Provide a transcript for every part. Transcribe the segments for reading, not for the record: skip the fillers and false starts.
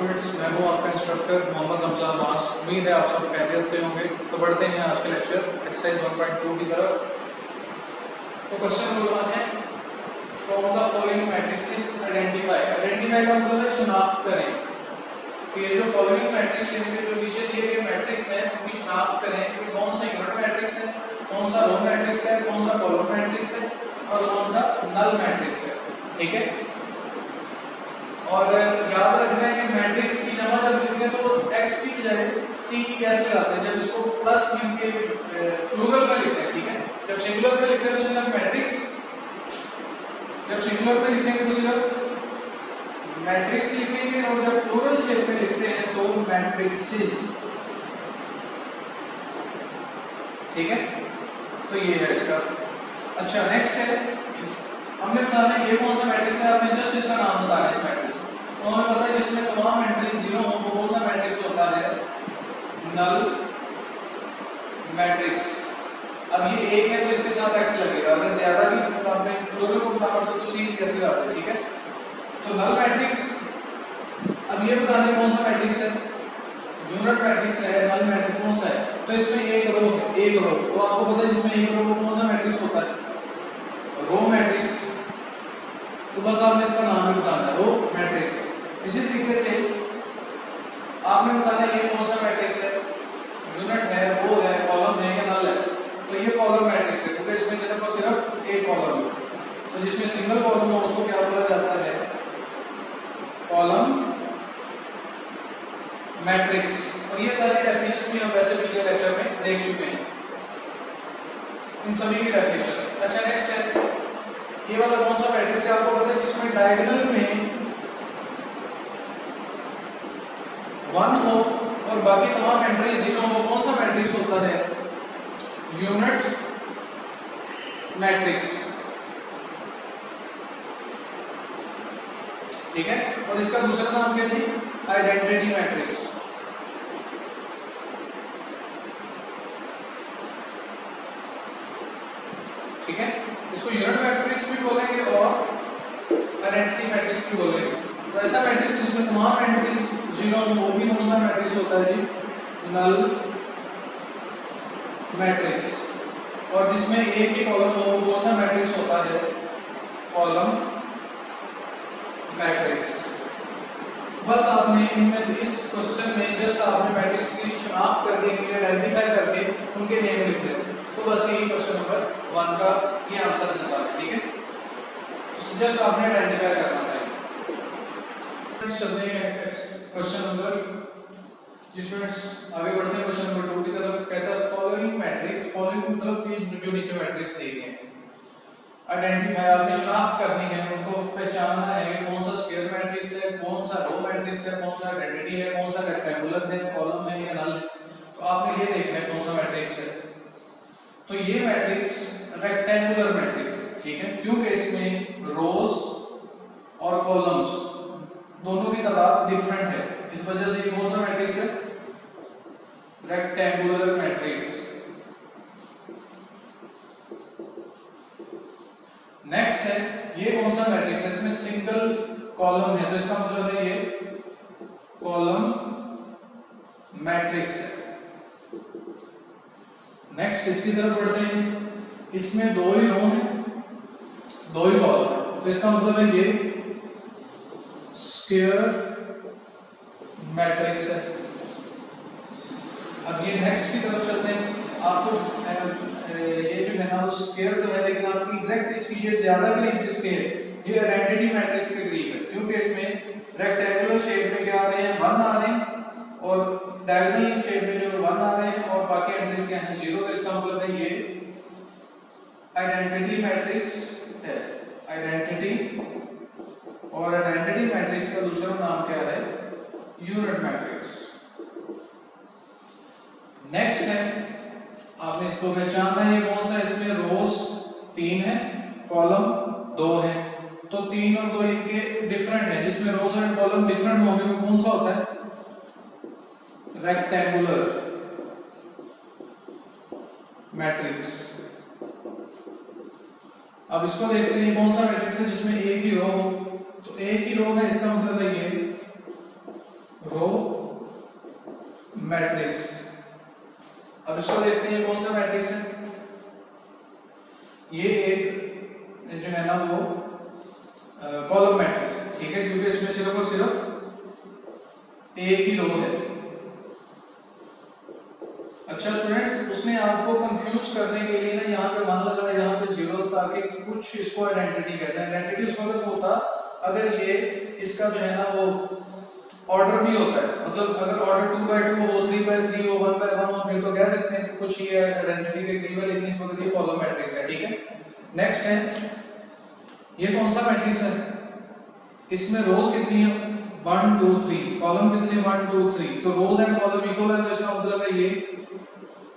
Students, मैं हूँ आपका इंस्ट्रक्टर मोहम्मद हमजान मास। उम्मीद है आप सब खैरियत से होंगे। तो बढ़ते हैं आज के लेक्चर एक्सरसाइज 1.2 की तरफ। तो क्वेश्चन नंबर 1 है, from the following matrixes identify. Identify का मतलब है शिनाख्त करें कि ये जो फॉलोइंग मैट्रिक्स है, जो नीचे दिए गए मैट्रिक्स हैं उनकी शिनाख्त करें कि कौन सा यूनिट मैट्रिक्स है, कौन सा रो मैट्रिक्स है, कौन सा कॉलम मैट्रिक्स है और कौन सा नल मैट्रिक्स है। ठीक है, और याद रखना है कि मैट्रिक्स की जमा जब लिखते हैं तो x की बजाय c की कैसे लगाते हैं, जब इसको प्लस के प्लूरल में लिखते हैं। ठीक है, जब सिंगुलर में लिखते हैं तो सिर्फ मैट्रिक्स, जब सिंगुलर में लिखेंगे तो सिर्फ मैट्रिक्स लिखेंगे, और जब प्लूरल शेप में लिखते हैं तो मैट्रिक्सेस। ठीक है, तो ये है इसका। अच्छा, नेक्स्ट है, हमने बताना है ये कौन सा मैट्रिक्स है। आपने जस्ट इसका नाम बताना है इस मैट्रिक्स। तो हमें पता है जिसमें तमाम एंट्रीज जीरो हो वो कौन सा मैट्रिक्स होता है, नल मैट्रिक्स। अब ये एक है तो इसके साथ x लगेगा, अगर ज्यादा भी आपने प्लूरल को बताना तो c कैसे लगाते हैं। ठीक है, तो नल मैट्रिक्स। अब ये बताना है कौन सा मैट्रिक्स है, यूनिट मैट्रिक्स है, नल मैट्रिक्स कौन सा है। तो इसमें एक रो है, एक रो, तो आपको पता है जिसमें एक रो वो कौन सा मैट्रिक्स होता है, रो मैट्रिक्स। तो बस आपने इसका नाम भी बताना है, रो मैट्रिक्स। इसी तरीके से आपने बताना है ये कौन सा मैट्रिक्स है, यूनिट है, वो है, कॉलम है या नल है। तो ये कॉलम मैट्रिक्स है क्योंकि इसमें सिर्फ और सिर्फ एक कॉलम है। तो जिसमें सिंगल कॉलम हो उसको क्या बोला जाता है, कॉलम मैट्रिक्स। और ये सारी डेफिनेशन भी हम वैसे पिछले लेक्चर में देख चुके हैं, इन सभी की डेफिनेशंस। अच्छा, नेक्स्ट है, ये वाला कौन सा मैट्रिक्स है, आपको पता है जिसमें डायगोनल में 1 हो और बाकी तमाम एंट्री 0 हो, कौन सा मैट्रिक्स होता है, यूनिट मैट्रिक्स। ठीक है, और इसका दूसरा नाम क्या जी, आइडेंटिटी मैट्रिक्स। ठीक है, इसको यूनिट मैट्रिक्स भी बोलेंगे और आइडेंटिटी मैट्रिक्स भी बोलेंगे। तो ऐसा मैट्रिक्स जिसमें तमाम एंट्रीज 0 हो वो भी कौन सा मैट्रिक्स होता है जी, नल मैट्रिक्स। और जिसमें एक ही कॉलम हो वो कौन सा मैट्रिक्स होता है, कॉलम मैट्रिक्स। बस आपने इनमें इस क्वेश्चन में जस्ट आपने मैट्रिक्स की शिनाख्त करके, आइडेंटिफाई करके उनके नेम लिख देते। तो बस यही क्वेश्चन नंबर 1 का ये आंसर है सारा। ठीक है, तो जस्ट आपने आइडेंटिफाई करना है। चलते हैं क्वेश्चन नंबर, स्टूडेंट्स आगे बढ़ते हैं क्वेश्चन नंबर 2 की तरफ। कहता है फॉलोइंग मैट्रिक्स, फॉलोइंग मतलब ये जो नीचे मैट्रिक्स दिए गए हैं, आइडेंटिफाई आपने शिनाख्त करनी है, उनको पहचानना है कि कौन सा स्क्वायर मैट्रिक्स है, कौन सा रो मैट्रिक्स है, कौन सा आइडेंटिटी है, कौन सा रेक्टेंगुलर है, कॉलम है या नल है। तो आपने ये देखना है कौन सा मैट्रिक्स है। तो ये मैट्रिक्स रेक्टेंगुलर मैट्रिक्स है। ठीक है, क्योंकि इसमें रोज और कॉलम्स दोनों की तादाद डिफरेंट है, इस वजह से ये कौन सा मैट्रिक्स है, रेक्टेंगुलर मैट्रिक्स। नेक्स्ट है, ये कौन सा मैट्रिक्स है, इसमें सिंगल कॉलम है, तो इसका मतलब है ये कॉलम मैट्रिक्स है। नेक्स्ट इसकी तरफ बढ़ते हैं, इसमें 2 ही रो हैं, 2 ही कॉलम है, तो इसका मतलब है ये स्क्वायर मैट्रिक्स है। अब ये नेक्स्ट की तरफ चलते हैं। आपको ये जो है ना वो स्क्वायर तो है, लेकिन आपकी एग्जैक्ट इसकी ये ज्यादा करीब किसके है, ये आइडेंटिटी मैट्रिक्स के करीब है, क्योंकि इसमें रेक्टेंगुलर शेप में क्या आ रहे हैं, 1 आ रहे हैं, और डायगोनल शेप में जो 1 आ रहे हैं और बाकी एंट्रीज क्या हैं, 0। तो इसका मतलब है ये आइडेंटिटी मैट्रिक्स है, आइडेंटिटी। और आइडेंटिटी मैट्रिक्स का दूसरा नाम क्या है, यूनिट मैट्रिक्स। नेक्स्ट है, आपने इसको पहचानना है ये कौन सा, इसमें रोज 3 है, कॉलम 2 है। तो 3 और 2 इनके डिफरेंट है, जिसमें रोज और कॉलम डिफरेंट होंगे वो कौन सा होता है, रेक्टेंगुलर मैट्रिक्स। अब इसको देखते हैं कौन सा मैट्रिक्स है जिसमें एक ही रो हो, तो एक ही रो है, इसका मतलब है ये मैट्रिक्स। अब इसको देखते हैं ये कौन सा मैट्रिक्स है। ये एक जो है ना वो कॉलम मैट्रिक्स है, ठीक है, क्योंकि इसमें सिर्फ और सिर्फ एक ही रो है। अच्छा स्टूडेंट्स, उसने आपको कंफ्यूज करने के लिए ना यहाँ पे 1 लगा, यहाँ पे 0, ताकि कुछ इसको आइडेंटिटी कहते हैं। आइडेंटिटी उस वक्त होता अगर ये इसका जो है ना वो ऑर्डर भी होता है, मतलब अगर ऑर्डर 2/2 हो, 3/3 हो, 1/1 हो, फिर तो कह सकते हैं कुछ ये आइडेंटिटी के करीब है, लेकिन इस वक्त ये कॉलम मैट्रिक्स है, ठीक है। नेक्स्ट है ये कौन सा मैट्रिक्स है, इसमें रोज कितनी है 1 2 3, कॉलम कितने 1 2 3, तो रोज एंड कॉलम इक्वल है, तो इसका मतलब है ये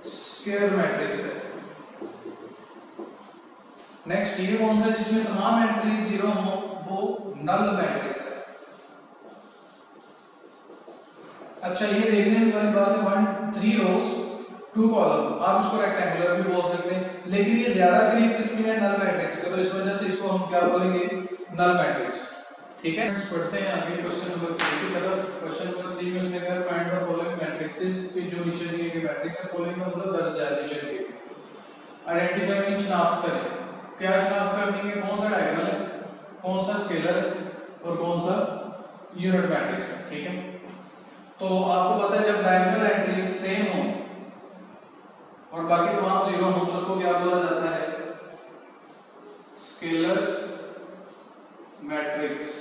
स्क्वायर मैट्रिक्स है। नेक्स्ट ये कौन सा जिसमें तमाम एंट्रीज 0 हो, वो नल मैट्रिक्स है। अच्छा ये देखने वाली बात है 1 3 रोज 2 कॉलम, आप इसको रेक्टेंगुलर भी बोल सकते हैं, लेकिन ये ज्यादा करीब किसकी है नल मैट्रिक्स का, तो इस वजह से इसको हम क्या बोलेंगे नल मैट्रिक्स, ठीक है। पढ़ते हैं आगे क्वेश्चन नंबर 3 की तरफ। क्वेश्चन नंबर 3 में उसने कहा फाइंड द फॉलोइंग मैट्रिक्सेस, कि जो नीचे दिए गए मैट्रिक्स है, फॉलोइंग का मतलब दर्ज है नीचे दिए, आइडेंटिफाई की शनाख्त करें। क्या शनाख्त करनी है, कौन सा डायगोनल है, कौन सा स्केलर है और कौन सा यूनिट मैट्रिक्स है, ठीक है। तो आपको पता है जब डायगोनल एंट्रीज सेम हो और बाकी तमाम 0 हो, तो उसको क्या बोला जाता है स्केलर मैट्रिक्स।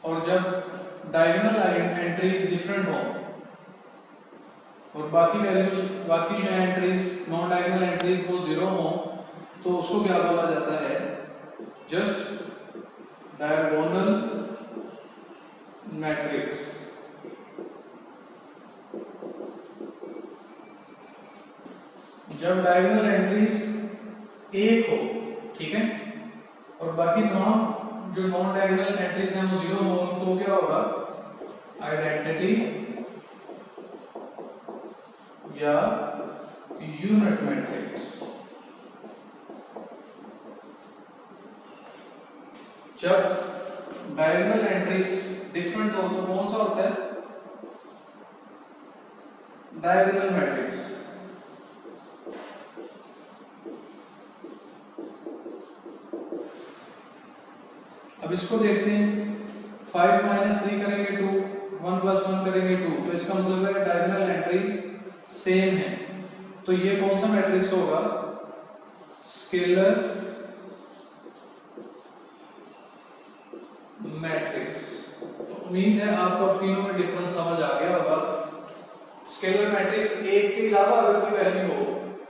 और जब डायगोनल एंट्रीज डिफरेंट हो और बाकी वैल्यूज, बाकी जो एंट्रीज नॉन डायगोनल एंट्रीज वो 0 हो, तो उसको क्या बोला जाता है जस्ट डायगोनल मैट्रिक्स। जब डायगोनल एंट्रीज एक हो, ठीक है, और बाकी तमाम जो नॉन डायगोनल एंट्रीज हैं वो 0 हो, तो क्या होगा आइडेंटिटी या यूनिट मैट्रिक्स। जब डायगोनल एंट्रीज डिफरेंट हो तो कौन सा होता है डायगोनल मैट्रिक्स। अब इसको देखते हैं 5 - 3 करेंगे 2, 1 + 1 करेंगे 2, तो इसका मतलब है डायगोनल एंट्रीज सेम है, तो ये कौन सा मैट्रिक्स होगा स्केलर मैट्रिक्स। तो उम्मीद है आपको अब तीनों में डिफरेंस समझ आ गया होगा। स्केलर मैट्रिक्स एक के अलावा अगर कोई वैल्यू हो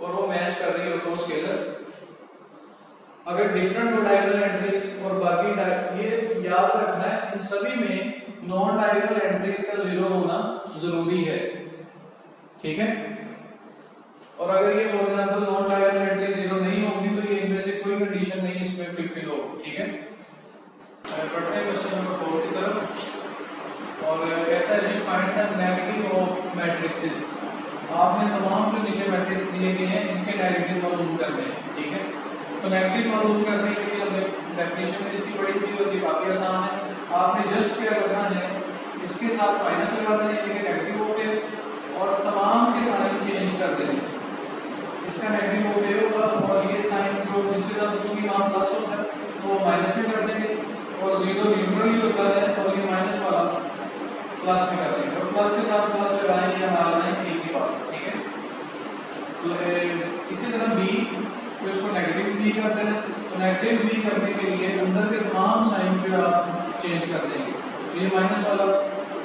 और वो मैच कर रही हो तो स्केलर, अगर डिफरेंट हो डायगोनल एंट्रीज और बाकी ये याद रखना है इन सभी में नॉन डायगोनल एंट्रीज का 0 होना जरूरी है, ठीक है। और अगर ये for example non diagonal entry 0 नहीं होगी तो ये इनमें से कोई कंडीशन नहीं इसमें फुलफिल होगी, ठीक है। पढ़ते हैं क्वेश्चन नंबर 4 की तरफ और कहता है जी find the negative of matrices. आपने तमाम जो नीचे मैट्रिक्स दिए गए हैं इनके नेगेटिव मालूम करने हैं, ठीक है। तो नेगेटिव मालूम करने के लिए हमने डेफिनेशन में इसकी पढ़ी थी और ये काफी आसान है। आपने जस्ट क्या करना है इसके साथ माइनस लगा देना है, लेकिन नेगेटिव ऑफ है, और तमाम के साइन चेंज कर देने। इसका नेगेटिव ऑफ ए होगा और ये साइन जो जिसके साथ कुछ भी नाम प्लस होता है तो माइनस में कर देंगे, और 0 न्यूट्रल होता है और ये माइनस वाला प्लस में कर देंगे, और प्लस के साथ प्लस लगाएं या ना लगाएं एक ही बात, ठीक है। तो इसी तरह बी तो इसको नेगेटिव बी कर देना, तो नेगेटिव बी करने के लिए अंदर के तमाम साइन जो आप चेंज कर देंगे। तो ये माइनस वाला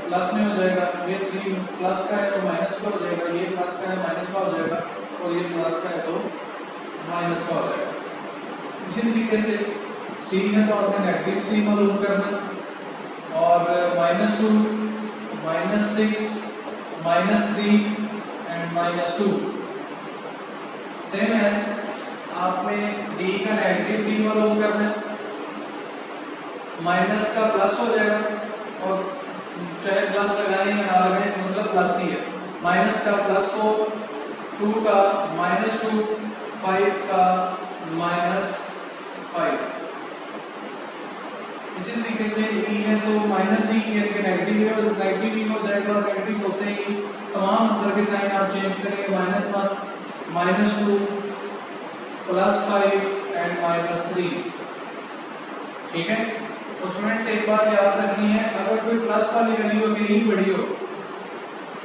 प्लस में हो जाएगा, ये 3 प्लस का है तो माइनस का हो जाएगा, ये प्लस का है माइनस का हो जाएगा, और ये प्लस का है तो माइनस का हो जाएगा। इसी तरीके से सी है तो आपने नेगेटिव सी मालूम करना, और -2 -6 -3 एंड -2 सेम एज आपने डी का नेगेटिव डी मालूम करना है, माइनस का प्लस हो जाएगा, और चाहे प्लस लगाएं या ना लगाएं मतलब प्लस ही है। माइनस का प्लस तो 2 का -2, 5 का -5, इसी तरीके से ई है तो माइनस ई करके नेगेटिव ही हो जाएगा, और नेगेटिव होते ही तमाम अंदर के साइन आप चेंज करेंगे, -1, -2, +5 एंड -3। ठीक है। तो स्टूडेंट्स एक बात याद रखनी है, अगर कोई प्लस वाली वैल्यू अकेली बड़ी हो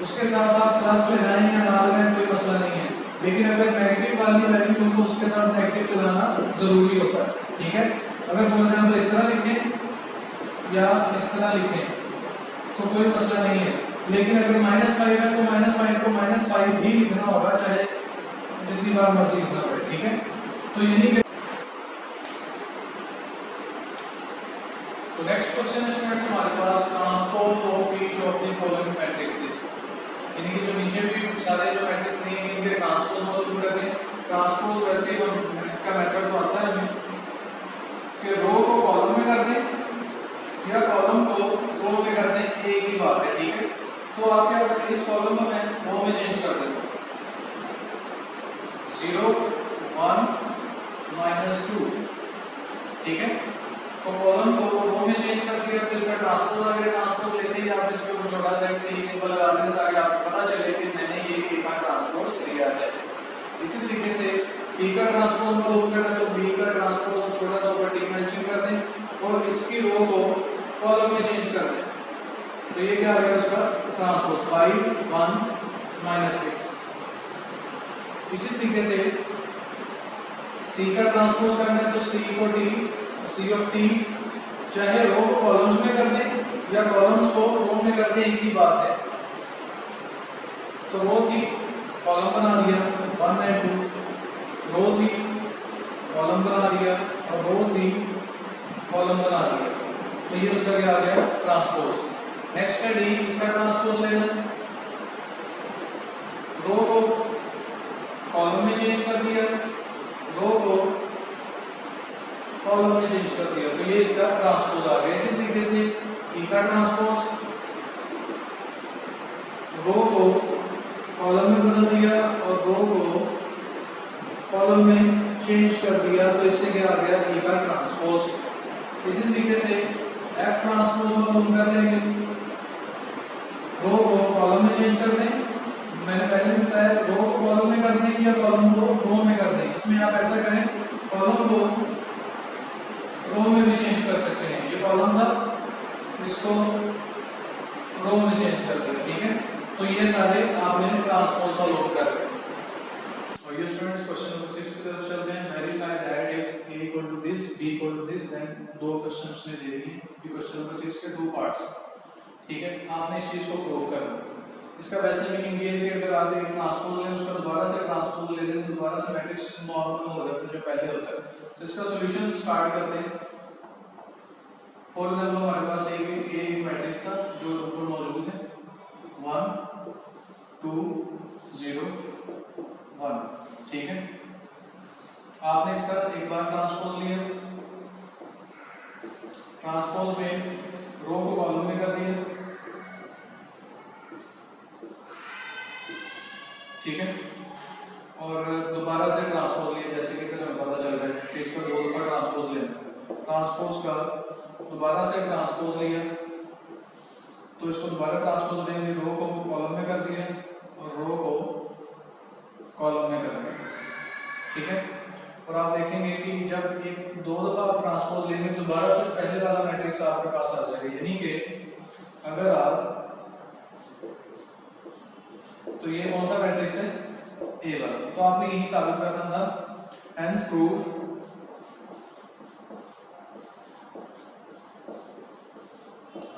उसके साथ आप प्लस लगाएं या ना लगाएं कोई मसला नहीं है, लेकिन अगर नेगेटिव वाली वैल्यू हो तो उसके साथ नेगेटिव लगाना जरूरी होता है। ठीक है। अगर फॉर एग्जाम्पल इस तरह लिखें या इस तरह लिखें तो कोई मसला नहीं है, लेकिन अगर -5 है तो -5 को -5 भी लिखना होगा, चाहे जितनी बार मर्जी लिखना पड़े। ठीक है। तो ये नहीं तो नेक्स्ट क्वेश्चन है स्टूडेंट्स हमारे पास transpose of each of the following matrices, यानी कि जो नीचे भी सारे जो मैट्रिक्स नहीं है इनके ट्रांसपोज मालूम करते हैं। ट्रांसपोज वैसे इसका मेथड तो आता है हमें कि रो को कॉलम में कर दें या कॉलम को रो में कर दें, एक ही बात है। ठीक है। तो आप क्या करते हैं, इस कॉलम को मैं रो में चेंज कर देता हूँ, 0 1 -2। ठीक है। तो कॉलम को रो में चेंज कर दिया तो इसका ट्रांसपोज आ गया। ट्रांसपोज लेते ही आप इसको कुछ छोटा सा टी सिंबल लगा दें ताकि आपको पता चले कि मैंने ये ए का ट्रांसपोज लिया है। इसी तरीके से पी का ट्रांसपोज मालूम करना तो बी का ट्रांसपोज छोटा सा ऊपर टी मेंशन कर दें और इसकी रो को कॉलम में चेंज कर दें, तो ये क्या आ गया उसका ट्रांसपोज 5 1 -6। इसी तरीके से सी का ट्रांसपोज करना है तो सी को टी सी ऑफ टी चाहे रो को कॉलम्स में कर दें या कॉलम्स को रो में कर दें, एक ही बात है। तो रो थी कॉलम बना दिया 1 और 2, रो थी कॉलम बना दिया और रो थी कॉलम बना दिया, तो ये उसका क्या आ गया ट्रांसपोज। नेक्स्ट है डी, इसका ट्रांसपोज लेना, रो को कॉलम में चेंज कर दिया, रो को कॉलम में चेंज कर दिया, तो ये इसका ट्रांसपोज आ गया। इसी तरीके से ई का ट्रांसपोज, रो को कॉलम में बदल दिया और रो को कॉलम में चेंज कर दिया, तो इससे क्या आ गया ई का ट्रांसपोज। इसी तरीके से एफ ट्रांसपोज मालूम कर लेंगे, रो को कॉलम में चेंज कर दें, मैंने पहले भी बताया रो को कॉलम में कर दें या कॉलम को रो में कर दें। इसमें आप ऐसा करें कॉलम को रो में भी चेंज कर सकते हैं, ये कॉलम था इसको रो में चेंज कर दें। ठीक है। तो ये सारे आपने ट्रांसपोज मालूम कर रहे हैं। और ये स्टूडेंट्स क्वेश्चन नंबर 6 की तरफ चलते हैं। Verify that if a equal to this b equal to this, then दो क्वेश्चंस ने दे दिए। ये क्वेश्चन नंबर 6 के दो पार्ट्स। ठीक है। आपने इस चीज को प्रूव करना है। इसका वैसे मीनिंग ये है कि अगर आप एक ट्रांसपोज लें उसका दोबारा से ट्रांसपोज ले लें तो दोबारा से मैट्रिक्स नॉर्मल हो जाता है जो पहले होता है। तो इसका सॉल्यूशन स्टार्ट करते हैं। फॉर एग्जांपल हमारे पास एक मैट्रिक्स था जो ऊपर मौजूद है 1 2 0 1। ठीक है। आपने इसका एक बार ट्रांसपोज लिया, ट्रांसपोज में रो को कॉलम में कर दिया। ठीक है। और दोबारा से ट्रांसपोज लिया, जैसे कि फिर हमें पता चल रहा है कि इसका दो दफा ट्रांसपोज लेना। ट्रांसपोज का दोबारा से ट्रांसपोज लिया तो इसको दोबारा ट्रांसपोज लेंगे, रो को कॉलम में कर दिया और रो को कॉलम में कर दिया। ठीक है। और आप देखेंगे कि जब एक दो दफा आप ट्रांसपोज लेंगे दोबारा से पहले वाला मैट्रिक्स आपके पास आ जाएगा, यानी कि अगर आप तो ये कौन सा मैट्रिक्स है ए वाला, तो आपने यही साबित करना था। हेंस प्रूव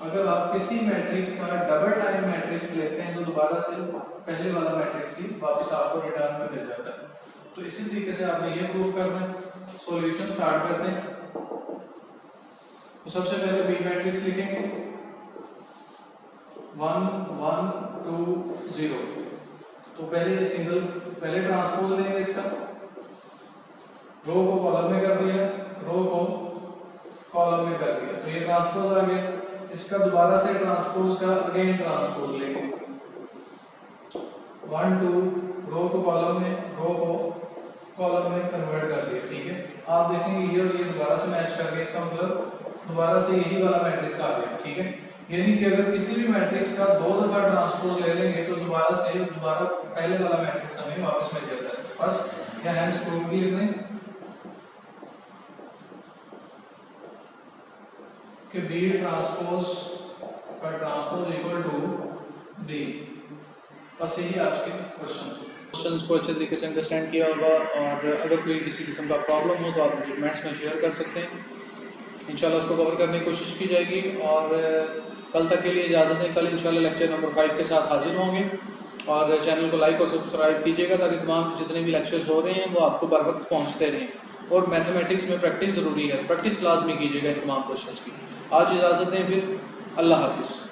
अगर आप किसी मैट्रिक्स का डबल टाइम मैट्रिक्स लेते हैं तो दोबारा से पहले वाला मैट्रिक्स ही वापस आपको रिटर्न में मिल जाता है। तो इसी तरीके से आपने ये प्रूव करना है। सॉल्यूशन स्टार्ट करते हैं। तो सबसे पहले बी मैट्रिक्स लिखेंगे 1 1 2 0। तो पहले ट्रांसपोज लेंगे इसका, रो को कॉलम में कर दिया, रो को कॉलम में कर दिया, तो ये ट्रांसपोज आ गया। इसका दोबारा से ट्रांसपोज का अगेन ट्रांसपोज लेंगे 1 2, रो को कॉलम में, रो को कॉलम में कन्वर्ट कर दिया। ठीक है। आप देखेंगे ये और ये दोबारा से मैच कर गए, इसका मतलब दोबारा से यही वाला मैट्रिक्स आ गया, ठीक है। यानी कि अगर किसी भी मैट्रिक्स का 2 दफा ट्रांसपोज ले लेंगे तो दोबारा पहले वाला मैट्रिक्स हमें वापस मिल जाता है। बस या हैंस प्रूफ भी लिख दें कि बी ट्रांसपोज का ट्रांसपोज इक्वल टू डी। बस यही आज के क्वेश्चंस को अच्छे तरीके से अंडरस्टैंड किया होगा, और अगर कोई किसी किस्म का प्रॉब्लम हो तो आप मुझे कमेंट्स में शेयर कर सकते हैं। इंशाल्लाह उसको कवर करने की कोशिश की जाएगी। और कल तक के लिए इजाज़त है। कल इंशाल्लाह लेक्चर नंबर 5 के साथ हाजिर होंगे, और चैनल को लाइक और सब्सक्राइब कीजिएगा ताकि तमाम जितने भी लेक्चर्स हो रहे हैं वो आपको बर वक्त पहुँचते रहें। और मैथमेटिक्स में प्रैक्टिस ज़रूरी है, प्रैक्टिस लाजमी कीजिएगा इन तमाम क्वेश्चंस की। आज इजाज़त दें, फिर अल्लाह हाफिज़।